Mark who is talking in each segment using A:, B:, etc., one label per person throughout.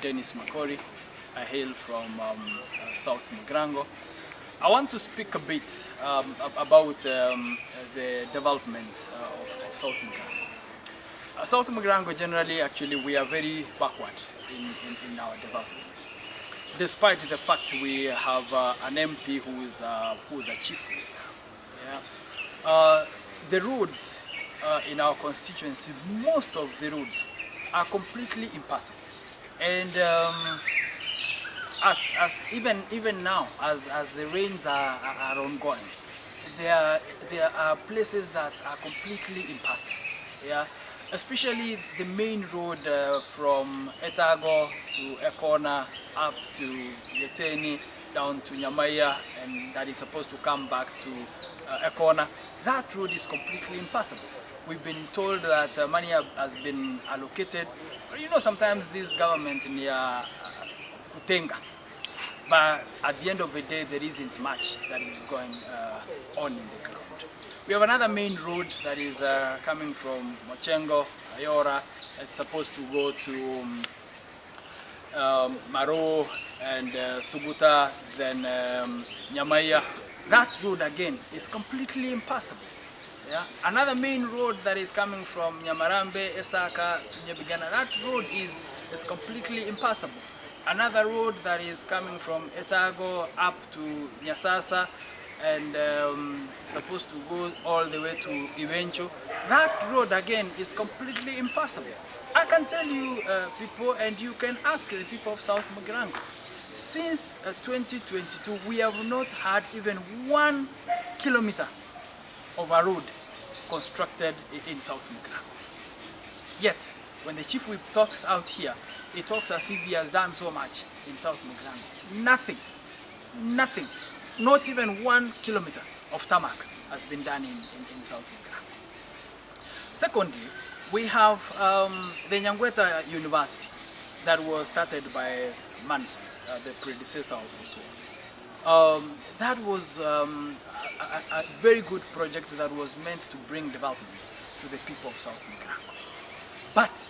A: Dennis Makori. I hail from South Mugirango. I want to speak a bit about the development of South Mugirango. South Mugirango generally, actually, we are very backward in our development. Despite the fact we have an MP who is a chief leader. Yeah? The roads in our constituency, most of the roads are completely impassable. And even now, as the rains are ongoing, there are places that are completely impassable. Yeah? Especially the main road from Etago to Ekona up to Yeteni down to Nyamaya, and that is supposed to come back to Ekona. That road is completely impassable. We've been told that money has been allocated. You know, sometimes this government near Kutenga, but at the end of the day, there isn't much that is going on in the ground. We have another main road that is coming from Mochengo, Ayora. It's supposed to go to Maro and Suguta, then Nyamaya. That road again is completely impassable. Yeah? Another main road that is coming from Nyamarambe, Esaka to Nyabigana, that road is completely impassable. Another road that is coming from Etago up to Nyasasa and supposed to go all the way to Ivencho, that road again is completely impassable. I can tell you people, and you can ask the people of South Mugirango, since 2022 we have not had even 1 kilometer of a road constructed in South Mugirango. Yet, when the chief whip talks out here, he talks as if he has done so much in South Mugirango. Nothing, nothing, not even 1 kilometer of tarmac has been done in South Mugirango. Secondly, we have the Nyangweta University that was started by Manson, the predecessor of Osoro. That was a very good project that was meant to bring development to the people of South Mugirango. But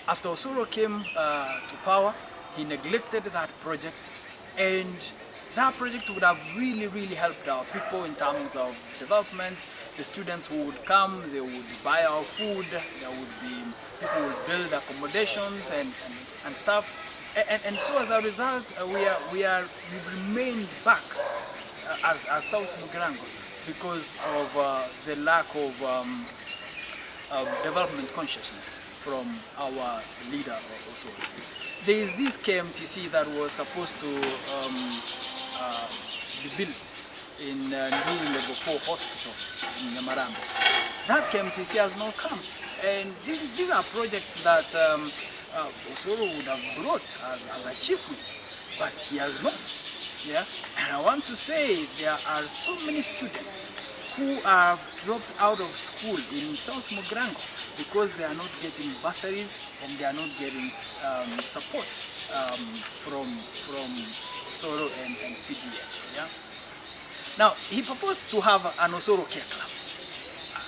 A: after Osoro came to power, he neglected that project, and that project would have really helped our people in terms of development. The students who would come, they would buy our food, there would be, people would build accommodations and stuff. And so as a result, we've remained back as South Mugirango because of the lack of development consciousness from our leader also. There is this KMTC that was supposed to be built in new level 4 hospital in Nyamarambe. That KMTC has not come, and these are projects that Osoro would have brought as a chief whip, but he has not. Yeah, and I want to say there are so many students who have dropped out of school in South Mugirango because they are not getting bursaries and they are not getting support from Osoro and CDF. Yeah. Now he purports to have an Osoro Care Club.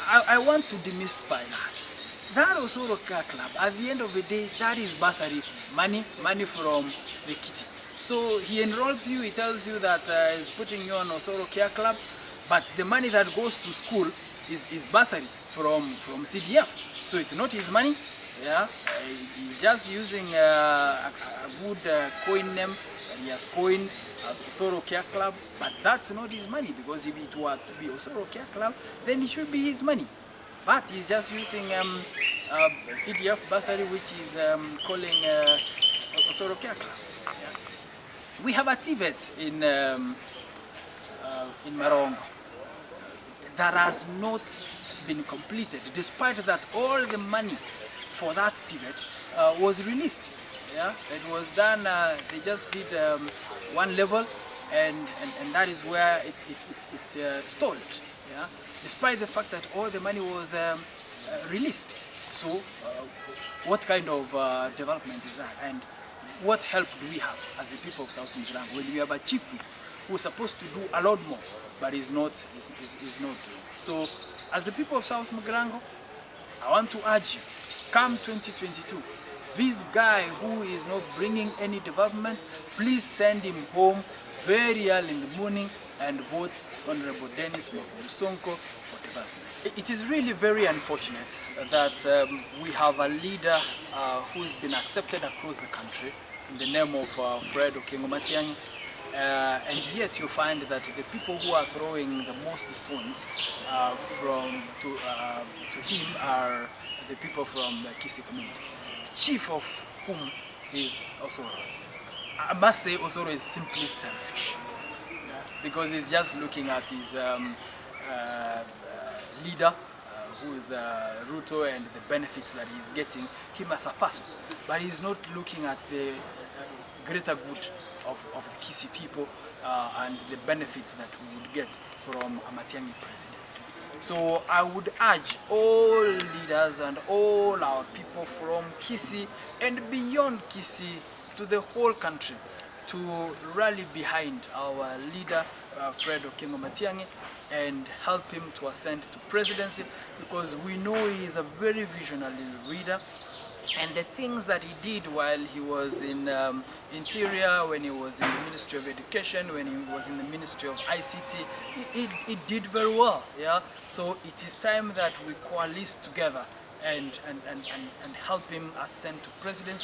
A: I want to demystify that. That Osoro Care Club, at the end of the day, that is bursary money from the kitty. So he enrolls you, he tells you that he's putting you on Osoro Care Club, but the money that goes to school is bursary from CDF. So it's not his money. Yeah, he's just using a good coin name. He has coined as Osoro Care Club, but that's not his money, because if it were to be Osoro Care Club, then it should be his money. But he's just using CDF bursary, which is calling Osoro Care Club. Yeah. We have a TVET in Marongo that has not been completed, despite that all the money for that TVET was released. Yeah, it was done. They just did one level, and that is where it stalled. Yeah, despite the fact that all the money was released. So, what kind of development is that? And what help do we have as the people of South Mugirango when we have a chief who is supposed to do a lot more, but is not doing? So, as the people of South Mugirango, I want to urge you, come 2022, This guy who is not bringing any development, please send him home very early in the morning and vote Honorable Dennis Sonko for development. It is really very unfortunate that we have a leader who's been accepted across the country in the name of Fred Okengo Matiang'i, and yet you find that the people who are throwing the most stones to him are the people from the Kisii community, chief of whom is Osoro. I must say Osoro is simply selfish, because he's just looking at his leader, who is Ruto, and the benefits that he's getting, him as a person. But he's not looking at the greater good of the Kisii people and the benefits that we would get from a Matiang'i presidency. So I would urge all leaders and all our people from Kisii and beyond Kisii to the whole country to rally behind our leader, Fred Okengo Matiang'i, and help him to ascend to presidency, because we know he is a very visionary leader, and the things that he did while he was in Interior, when he was in the Ministry of Education, when he was in the Ministry of ICT, he did very well. Yeah, so it is time that we coalesce together and help him ascend to presidency.